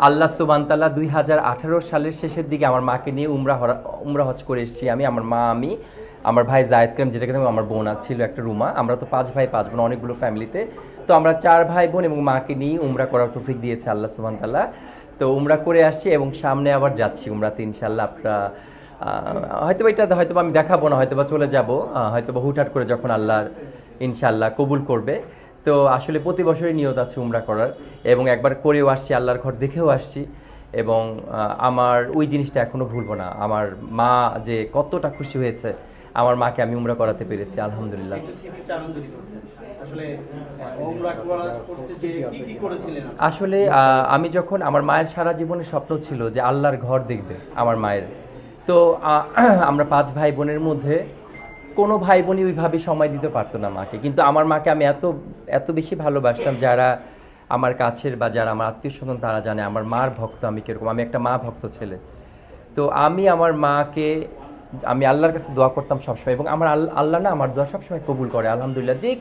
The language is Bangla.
আল্লাহ সুবহানাহু তাআলা 2018 সালের শেষের দিকে আমার মাকে নিয়ে উমরা হজ করে এসেছি আমি, আমার মা, আমি, আমার ভাই জায়েদ করিম, যেটাকে আমার বোন ছিল একটা রুমা। আমরা তো 5 ভাই 5 বোন অনেকগুলো ফ্যামিলিতে। তো আমরা 4 ভাই বোন এবং মাকে নিয়ে উমরা করার তৌফিক দিয়েছে আল্লাহ সুবহানাহু তাআলা। তো উমরা করে আসছি এবং সামনে আবার যাচ্ছি উমরাতে ইনশাআল্লাহ। আপনারা হয়তো এটা হয়তো আমি দেখাবো না, হয়তো বা চলে যাব, হয়তো বা হুটহাট করে যখন আল্লাহর ইনশাআল্লাহ কবুল করবে। তো আসলে প্রতি বছরই নিয়ত আছে উমরা করার, এবং একবার করেও আসছি, আল্লাহর ঘর দেখেও আসছি। এবং আমার ওই জিনিসটা এখনো ভুলবো না, আমার মা যে কতটা খুশি হয়েছে, আমার মাকে আমি উমরা করাতে পেরেছি আলহামদুলিল্লাহ। আসলে আমি যখন, আমার মায়ের সারা জীবনের স্বপ্ন ছিল যে আল্লাহর ঘর দেখবে আমার মায়ের। তো আমরা 5 ভাই বোনের মধ্যে কোনো ভাই বোনই ওইভাবে সময় দিতে পারতো না মাকে, কিন্তু আমার মাকে আমি এত এত বেশি ভালোবাসতাম, যারা আমার কাছের বা যারা আমার আত্মীয় স্বজন তারা জানে আমার মার ভক্ত আমি কিরকম, আমি একটা মা ভক্ত ছেলে। তো আমি আমার মাকে, আমি আল্লাহর কাছে দোয়া করতাম সবসময়, এবং আমার আল্লাহ না আমার দোয়া সবসময় কবুল করে আলহামদুলিল্লাহ। যে